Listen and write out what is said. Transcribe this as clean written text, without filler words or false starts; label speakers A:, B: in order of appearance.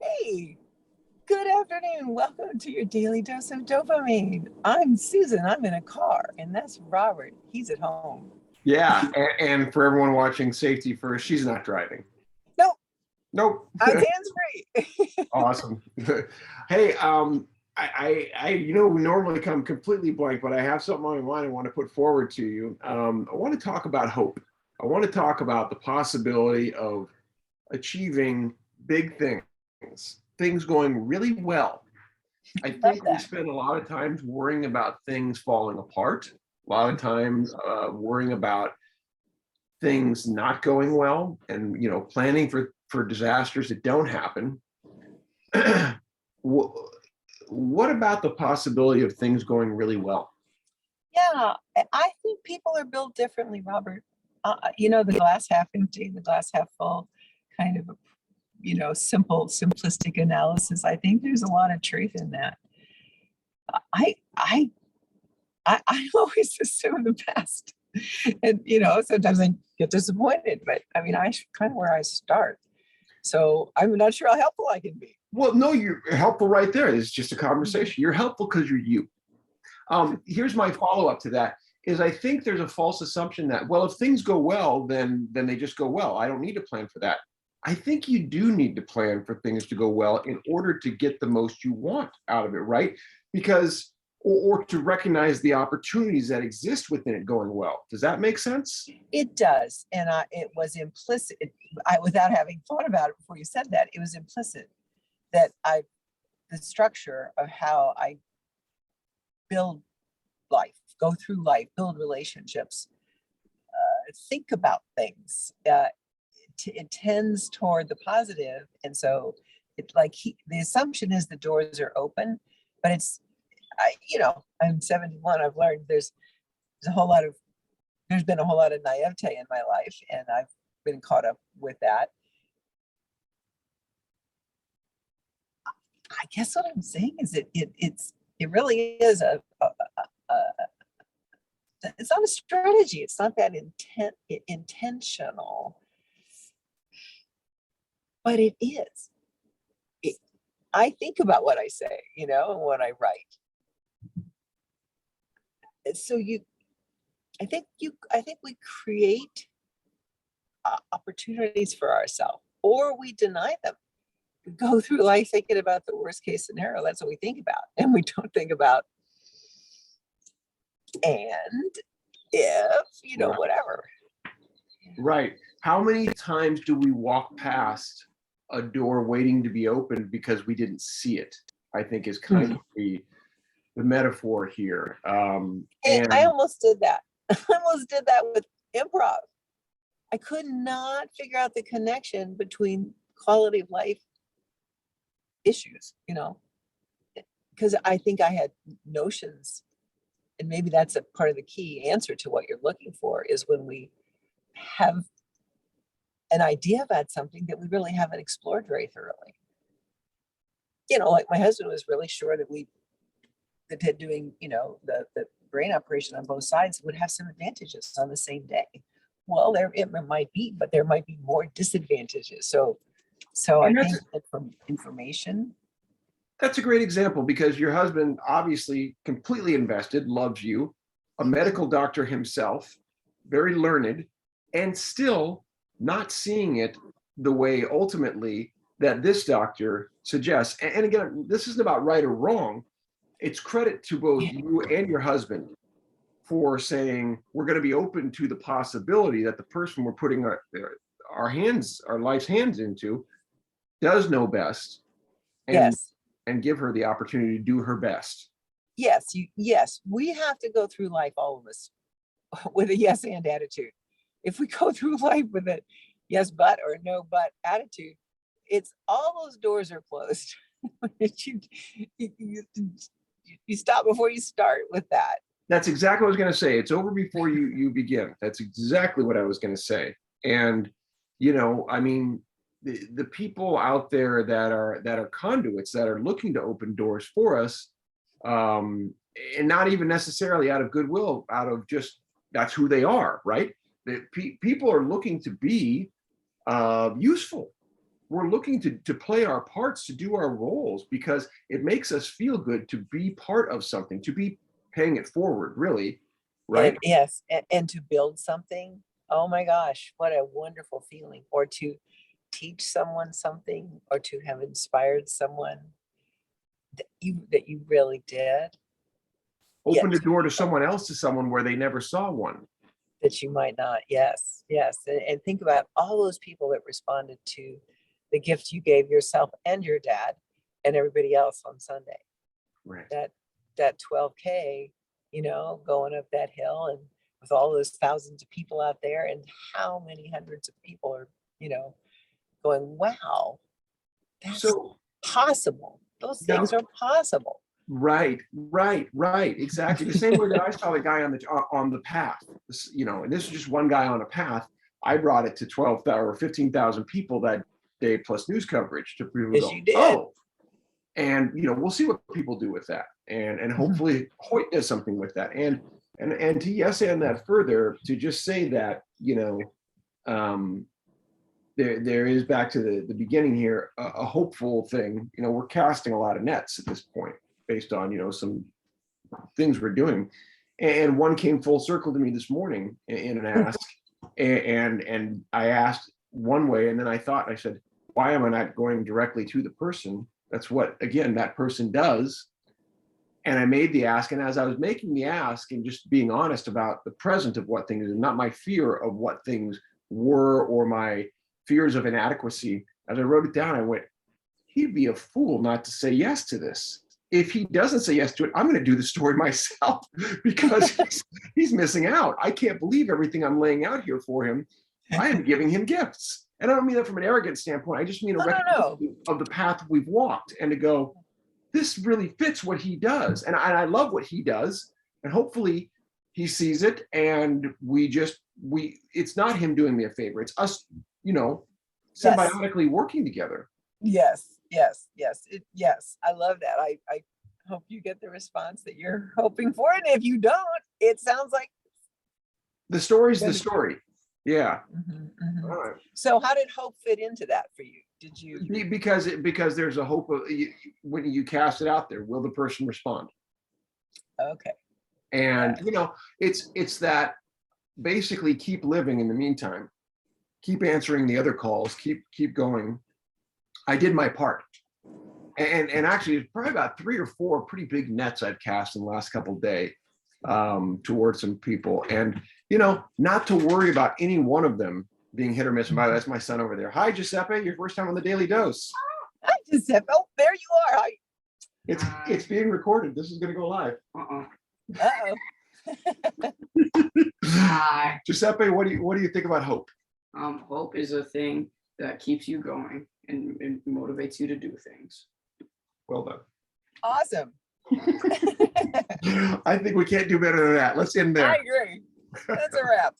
A: Hey, good afternoon. Welcome to your daily dose of dopamine. I'm Susan. I'm in a car, and that's Robert. He's at home.
B: Yeah, and for everyone watching, safety first. She's not driving.
A: Nope,
B: Nope.
A: I'm hands free.
B: Awesome. Hey, we normally come completely blank, but I have something on my mind I want to put forward to you. I want to talk about hope. I want to talk about the possibility of achieving big things going really well. I
A: Love
B: think we
A: that.
B: spend a lot of times worrying about things falling apart, a lot of times worrying about things not going well, and planning for disasters that don't happen. What about the possibility of things going really well?
A: Yeah, I think people are built differently, Robert. The glass half empty, the glass half full kind of, simplistic analysis. I think there's a lot of truth in that. I, I, I always assume the best. And sometimes I get disappointed, but I mean, I kind of where I start. So I'm not sure how helpful I can be.
B: Well, no, you're helpful right there. It's just a conversation. You're helpful because you're you. Here's my follow-up to that is I think there's a false assumption that, well, if things go well, then they just go well. I don't need to plan for that. I think you do need to plan for things to go well in order to get the most you want out of it, right? Because or to recognize the opportunities that exist within it going well. Does that make sense?
A: It does. And it was implicit. Without having thought about it before you said that, it was implicit that the structure of how I build life, go through life, build relationships, think about things. It tends toward the positive, and so it's like the assumption is the doors are open, but I'm 71. I've learned there's been a whole lot of naivete in my life, and I've been caught up with that. I guess what I'm saying is it really is it's not a strategy. It's not that intentional, but it is. I think about what I say, and what I write. So I think we create opportunities for ourselves, or we deny them. We go through life thinking about the worst case scenario. That's what we think about, and we don't think about and if
B: Right.
A: whatever.
B: Right. How many times do we walk past a door waiting to be opened because we didn't see it? I think is kind of the metaphor here.
A: Hey, I
B: And
A: almost did that. I almost did that with improv. I could not figure out the connection between quality of life issues, because I think I had notions, and maybe that's a part of the key answer to what you're looking for is when we have an idea about something that we really haven't explored very thoroughly. Like my husband was really sure that doing, the brain operation on both sides would have some advantages on the same day. Well, it might be, but there might be more disadvantages. So I think that from information.
B: That's a great example because your husband obviously completely invested, loves you, a medical doctor himself, very learned, and still not seeing it the way ultimately that this doctor suggests. And again, this isn't about right or wrong. It's credit to both you and your husband for saying we're going to be open to the possibility that the person we're putting our life's hands into does know best and
A: Yes.
B: and give her the opportunity to do her best.
A: Yes, we have to go through life, all of us, with a yes and attitude. If we go through life with a yes but or no but attitude, it's all those doors are closed. you stop before you start with that.
B: That's exactly what I was going to say. It's over before you begin. That's exactly what I was going to say. And I mean, the people out there that are conduits that are looking to open doors for us, and not even necessarily out of goodwill, out of just that's who they are, right? People are looking to be useful. we're looking to play our parts, to do our roles, because it makes us feel good to be part of something, to be paying it forward, really, right?
A: And yes, and to build something. Oh my gosh, what a wonderful feeling. Or to teach someone something, or to have inspired someone that you really did.
B: Opened
A: Yet
B: the
A: to
B: door to
A: people
B: someone else, to someone where they never saw one.
A: that you might not. Yes, yes. And think about all those people that responded to the gift you gave yourself and your dad and everybody else on Sunday.
B: Right.
A: That 12K, going up that hill, and with all those thousands of people out there, and how many hundreds of people are, going, wow, that's
B: So,
A: possible. Those
B: yeah,
A: things are possible.
B: right, exactly. The same way that I saw the guy on the path, and this is just one guy on a path. I brought it to 12,000 or 15,000 people that day, plus news coverage, to people
A: As
B: go,
A: you did.
B: oh, and we'll see what people do with that, and hopefully Hoyt does something with that, and to yes and that further, to just say that there is, back to the beginning here, a hopeful thing. We're casting a lot of nets at this point based on some things we're doing, and one came full circle to me this morning in an ask, and I asked one way, and then I said, why am I not going directly to the person? That's what, again, that person does. And I made the ask, and as I was making the ask and just being honest about the present of what things, and not my fear of what things were, or my fears of inadequacy, as I wrote it down, I went, he'd be a fool not to say yes to this. If he doesn't say yes to it, I'm going to do the story myself, because he's missing out. I can't believe everything I'm laying out here for him. I am giving him gifts. And I don't mean that from an arrogant standpoint. I just mean a recognition of the path we've walked, and to go, this really fits what he does. And I love what he does. And hopefully he sees it, and it's not him doing me a favor. It's us, symbiotically working together.
A: Yes. Yes. I love that. I hope you get the response that you're hoping for. And if you don't, it sounds like
B: the story's the story. Yeah.
A: Mm-hmm.
B: All right.
A: So how did hope fit into that for you? Did you?
B: Because there's a hope of, when you cast it out there, will the person respond?
A: Okay.
B: And it's that, basically, keep living in the meantime, keep answering the other calls, keep going. I did my part, and actually, it's probably about 3 or 4 pretty big nets I've cast in the last couple of days towards some people, and not to worry about any one of them being hit or miss. And by the way, that's my son over there. Hi, Giuseppe. Your first time on the Daily Dose.
A: Hi, Giuseppe. Oh, there you are. Hi.
B: It's being recorded. This is going to go live.
A: Hi.
B: Giuseppe, what do you think about hope?
C: Hope is a thing that keeps you going and motivates you to do things.
B: Well done.
A: Awesome.
B: I think we can't do better than that. Let's end there.
A: I agree. That's a wrap.